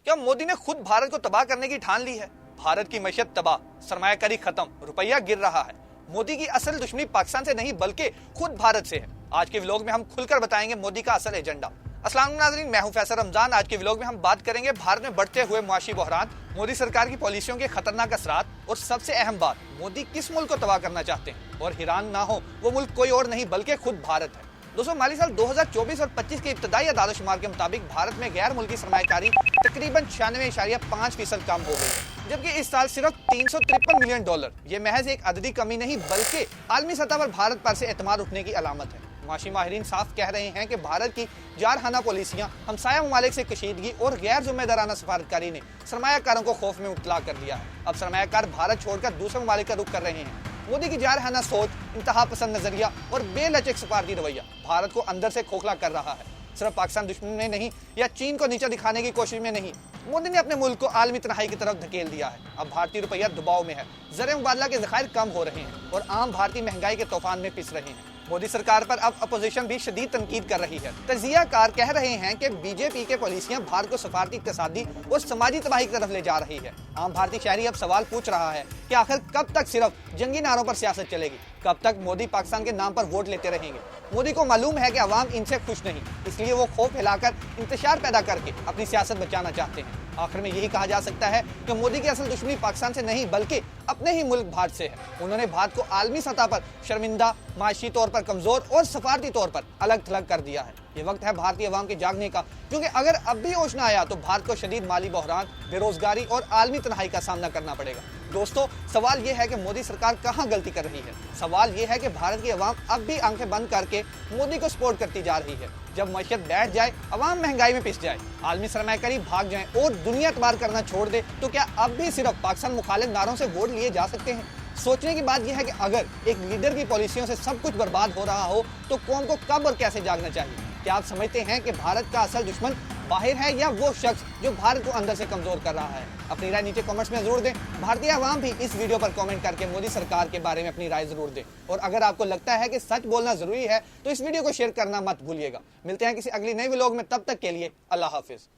क्या मोदी ने खुद भारत को तबाह करने की ठान ली है? भारत की मैशत तबाह, सरमायाकारी खत्म, रुपया गिर रहा है। मोदी की असल दुश्मनी पाकिस्तान से नहीं बल्कि खुद भारत से है। आज के व्लॉग में हम खुलकर बताएंगे मोदी का असल एजेंडा। अस्सलाम वालेकुम नाज़रीन, मैं हूं फैसल रमजान। आज के व्लॉग में हम बात करेंगे भारत में बढ़ते हुए मुआशी बहरान, मोदी सरकार की पॉलिसियों के खतरनाक असरात और सबसे अहम बात, मोदी किस मुल्क को तबाह करना चाहते हैं। और हैरान ना हो, वो मुल्क कोई और नहीं बल्कि खुद भारत है। दोस्तों, माली साल 2024 और 25 के इब्तदाई आदादशुमार के मुताबिक भारत में गैर मुल्की सरमायाकारी तकरीबन 96.5% कम हो गई है, जबकि इस साल सिर्फ $353 मिलियन। ये महज एक अददी कमी नहीं बल्कि आलमी सतह पर भारत पर से एतमाद उठने की अलामत है। माशी माहिरीन साफ कह रहे हैं कि भारत की जारहाना पॉलिसियां, हमसाया ममालिक से कशीदगी और गैर जिम्मेदाराना सफारतकारी ने सरमायाकारों को खौफ में मुब्तला कर दिया है। अब सरमायाकार भारत छोड़कर दूसरे ममालिक का रुख कर रहे हैं। मोदी की जारहाना सोच, इंतहा पसंद नजरिया और बेलचक सफारती रवैया भारत को अंदर से खोखला कर रहा है। सिर्फ पाकिस्तान दुश्मन में नहीं या चीन को नीचा दिखाने की कोशिश में नहीं, मोदी ने अपने मुल्क को आलमी तनाई की तरफ धकेल दिया है। अब भारतीय रुपया दबाव में है, ज़र मुबादला के ज़खायर कम हो रहे हैं और आम भारतीय महंगाई के तूफान में पिस रहे हैं। मोदी सरकार पर अब अपोजिशन भी शदीद तनकीद कर रही है। तजियाकार कह रहे हैं कि बीजेपी के पॉलिसियां भारत को सफारती, इक़्तिसादी और समाजी तबाही की तरफ ले जा रही है। आम भारतीय शहरी अब सवाल पूछ रहा है कि आखिर कब तक सिर्फ जंगी नारों पर सियासत चलेगी? कब तक मोदी पाकिस्तान के नाम पर वोट लेते रहेंगे? मोदी को मालूम है कि अवाम इनसे खुश नहीं, इसलिए वो खौफ फैलाकर इंतशार पैदा करके अपनी सियासत बचाना चाहते हैं। आखिर में यही कहा जा सकता है कि मोदी की असल दुश्मनी पाकिस्तान से नहीं बल्कि अपने ही मुल्क भारत से है। उन्होंने भारत को आलमी सतह पर शर्मिंदा, माशी तौर पर कमजोर और सफारती तौर पर अलग थलग कर दिया है। ये वक्त है भारतीय अवाम के जागने का, क्योंकि अगर अब भी होश न आया तो भारत को शदीद माली बहरान, बेरोजगारी और आलमी तनहाई का सामना करना पड़ेगा। दोस्तों, सवाल ये है कि मोदी सरकार कहाँ गलती कर रही है। सवाल ये है कि भारत की अवाम अब भी आंखें बंद करके मोदी को सपोर्ट करती जा रही है। जब मैशत बैठ जाए, अवाम महंगाई में पिस जाए, आलमी सरमायाकारी भाग जाए और दुनिया एतबार करना छोड़ दे, तो क्या अब भी सिर्फ पाकिस्तान मुखालिफ नारों से वोट लिए जा सकते हैं? सोचने की बात यह है कि अगर एक लीडर की पॉलिसियों से सब कुछ बर्बाद हो रहा हो तो कौम को कब और कैसे जागना चाहिए? क्या आप समझते हैं कि भारत का असल दुश्मन बाहर है या वो शख्स जो भारत को अंदर से कमजोर कर रहा है? अपनी राय नीचे कमेंट्स में जरूर दें। भारतीय अवाम भी इस वीडियो पर कमेंट करके मोदी सरकार के बारे में अपनी राय जरूर दें। और अगर आपको लगता है कि सच बोलना जरूरी है तो इस वीडियो को शेयर करना मत भूलिएगा। मिलते हैं किसी अगली नई व्लॉग में, तब तक के लिए अल्लाह हाफिज।